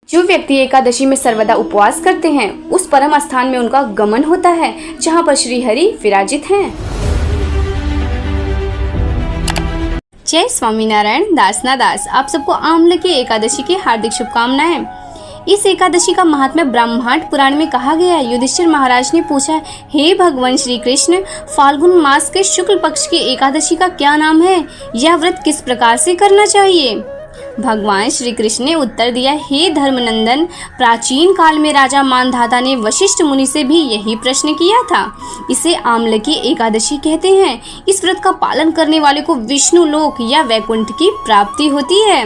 जो व्यक्ति एकादशी में सर्वदा उपवास करते हैं उस परम स्थान में उनका गमन होता है जहां पर श्री हरि विराजित हैं। जय स्वामीनारायण। दासना दास आप सबको आमलकी एकादशी की हार्दिक शुभकामनाएं। इस एकादशी का महात्म्य ब्रह्मांड पुराण में कहा गया है। युधिष्ठिर महाराज ने पूछा, हे भगवान श्री कृष्ण, फाल्गुन मास के शुक्ल पक्ष की एकादशी का क्या नाम है? यह व्रत किस प्रकार से करना चाहिए? भगवान श्री कृष्ण ने उत्तर दिया, हे धर्मनंदन, प्राचीन काल में राजा मानधाता ने वशिष्ठ मुनि से भी यही प्रश्न किया था। इसे आमलकी एकादशी कहते हैं। इस व्रत का पालन करने वाले को विष्णु लोक या वैकुंठ की प्राप्ति होती है।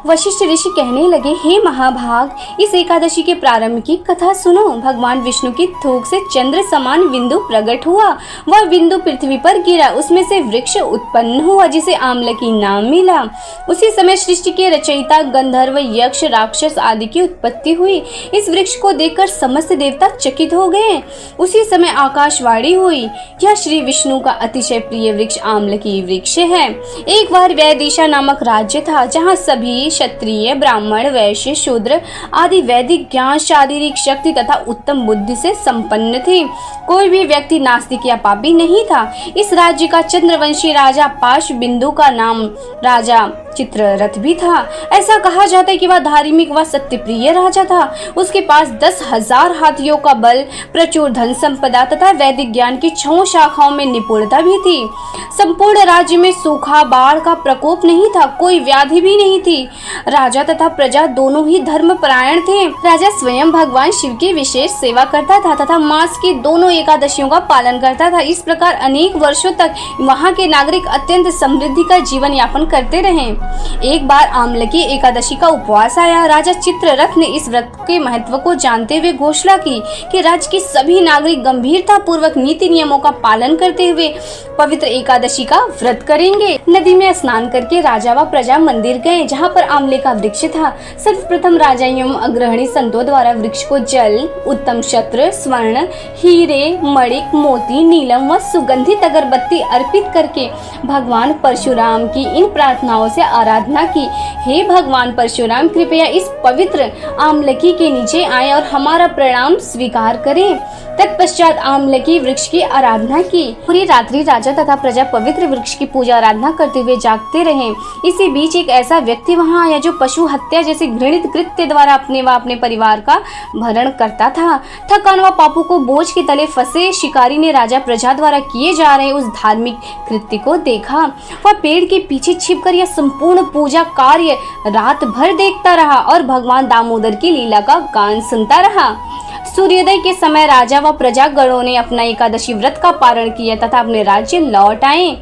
वशिष्ठ ऋषि कहने लगे, हे महाभाग, इस एकादशी के प्रारंभ की कथा सुनो। भगवान विष्णु की थूक से चंद्र समान बिंदु प्रकट हुआ। वह बिंदु पृथ्वी पर गिरा। उसमें से वृक्ष उत्पन्न हुआ जिसे आमलकी नाम मिला। उसी समय सृष्टि के रचयिता गंधर्व, यक्ष, राक्षस आदि की उत्पत्ति हुई। इस वृक्ष को देखकर समस्त देवता चकित हो गए। उसी समय आकाशवाणी हुई, यह श्री विष्णु का अतिशय प्रिय वृक्ष आमलकी वृक्ष है। एक बार वैदिशा नामक राज्य था जहाँ सभी क्षत्रिय, ब्राह्मण, वैश्य, शूद्र आदि वैदिक ज्ञान, शारीरिक शक्ति तथा उत्तम बुद्धि से संपन्न थे। कोई भी व्यक्ति नास्तिक या पापी नहीं था। इस राज्य का चंद्रवंशी राजा पाशबिंदु का नाम राजा चित्ररथ भी था। ऐसा कहा जाता है कि वह धार्मिक व सत्यप्रिय राजा था। उसके पास 10,000 हाथियों का बल, प्रचुर धन संपदा तथा वैदिक ज्ञान की 6 शाखाओं में निपुणता भी थी। संपूर्ण राज्य में सूखा, बाढ़ का प्रकोप नहीं था। कोई व्याधि भी नहीं थी। राजा तथा प्रजा दोनों ही धर्मपरायण थे। राजा स्वयं भगवान शिव की विशेष सेवा करता था तथा मास की दोनों एकादशियों का पालन करता था। इस प्रकार अनेक वर्षों तक वहाँ के नागरिक अत्यंत समृद्धि का जीवन यापन करते रहे। एक बार आमलकी एकादशी का उपवास आया। राजा चित्ररथ ने इस व्रत के महत्व को जानते हुए घोषणा की कि राज्य के सभी नागरिक गंभीरता पूर्वक नीति नियमों का पालन करते हुए पवित्र एकादशी का व्रत करेंगे। नदी में स्नान करके राजा व प्रजा मंदिर गए जहाँ पर आंवले का वृक्ष था। सर्वप्रथम राजा एवं अग्रणी संतों द्वारा वृक्ष को जल, उत्तम शस्त्र, स्वर्ण, हीरे, मणिक, मोती, नीलम व सुगंधित अगरबत्ती अर्पित करके भगवान परशुराम की इन प्रार्थनाओं से आराधना की। हे भगवान परशुराम, कृपया इस पवित्र आमलकी के नीचे आए और हमारा प्रणाम स्वीकार करें। तत्पश्चात आमलकी वृक्ष की आराधना की। पूरी रात्रि राजा तथा प्रजा पवित्र वृक्ष की पूजा आराधना करते हुए जागते रहे। इसी बीच एक ऐसा व्यक्ति वहां आया जो पशु हत्या जैसे घृणित कृत्य द्वारा अपने व अपने परिवार का भरण करता था। थकान व पापों को बोझ के तले फंसे शिकारी ने राजा प्रजा द्वारा किए जा रहे उस धार्मिक कृत्य को देखा। वह पेड़ के पीछे छिपकर यह संपूर्ण पूजा कार्य रात भर देखता रहा और भगवान दामोदर की लीला का गान सुनता रहा। सूर्योदय के समय राजा व प्रजागणों ने अपना एकादशी व्रत का पारण किया तथा अपने राज्य लौट आए।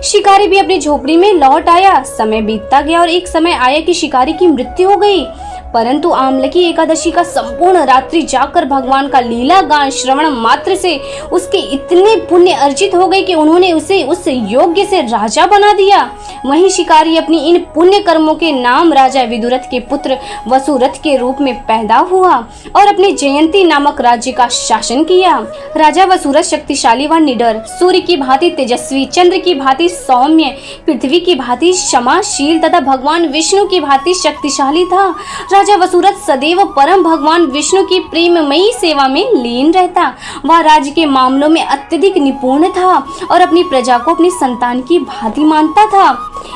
शिकारी भी अपनी झोपड़ी में लौट आया। समय बीतता गया और एक समय आया कि शिकारी की मृत्यु हो गई। परंतु आमलकी एकादशी का संपूर्ण रात्रि जाकर भगवान का लीला गान श्रवण मात्र से उसके इतने पुण्य अर्जित हो गए कि उन्होंने उसे उस योग्य से राजा बना दिया। वहीं शिकारी अपनी इन पुण्य कर्मों के नाम राजा विदुरथ के पुत्र वसुरथ के रूप में पैदा हुआ और अपने जयंती नामक राज्य का शासन किया। राजा वसुरथ शक्तिशाली व निडर, सूर्य की भांति तेजस्वी, चंद्र की भांति सौम्य, पृथ्वी की भांति क्षमाशील तथा भगवान विष्णु की भांति शक्तिशाली था। राजा वसुरथ सदैव परम भगवान विष्णु की प्रेममयी सेवा में लीन रहता। वह राज्य के मामलों में अत्यधिक निपुण था और अपनी प्रजा को अपनी संतान की भांति मानता था।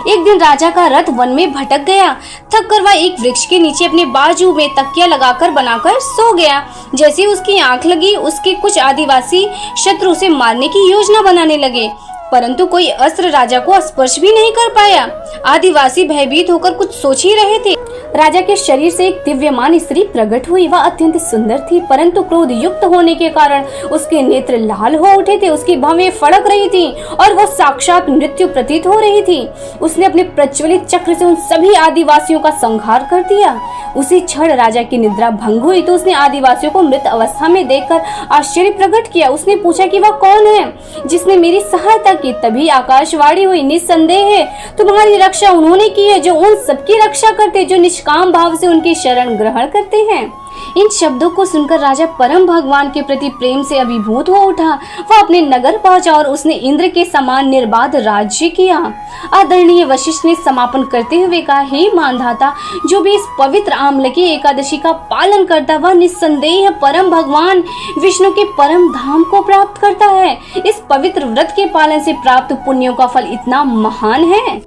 एक दिन राजा का रथ वन में भटक गया। थक कर वह एक वृक्ष के नीचे अपने बाजू में तकिया लगाकर बनाकर सो गया। जैसे उसकी आंख लगी, उसके कुछ आदिवासी शत्रु उसे मारने की योजना बनाने लगे, परंतु कोई अस्त्र राजा को स्पर्श भी नहीं कर पाया। आदिवासी भयभीत होकर कुछ सोच ही रहे थे। राजा के शरीर से एक दिव्यमान स्त्री प्रकट हुई। वह अत्यंत सुंदर थी, परंतु क्रोध युक्त होने के कारण उसके नेत्र लाल हो उठे थे। उसकी भवें फड़क रही थी और वह साक्षात मृत्यु प्रतीत हो रही थी। उसने अपने प्रज्वलित चक्र से उन सभी आदिवासियों का संहार कर दिया। उसी क्षण राजा की निद्रा भंग हुई तो उसने आदिवासियों को मृत अवस्था में देखकर आश्चर्य प्रकट किया। उसने पूछा कि वह कौन है जिसने मेरी सहायता की। तभी आकाशवाणी हुई, निस्संदेह है तुम्हारी रक्षा उन्होंने की है जो उन सबकी रक्षा करते जो निष्काम भाव से उनकी शरण ग्रहण करते हैं। इन शब्दों को सुनकर राजा परम भगवान के प्रति प्रेम से अभिभूत हो उठा। वह अपने नगर पहुंचा और उसने इंद्र के समान निर्बाध राज्य किया। आदरणीय वशिष्ठ ने समापन करते हुए कहा, हे मानधाता, जो भी इस पवित्र आमलकी एकादशी का पालन करता वह निस्संदेह परम भगवान विष्णु के परम धाम को प्राप्त करता है। इस पवित्र व्रत के पालन से प्राप्त पुण्यों का फल इतना महान है।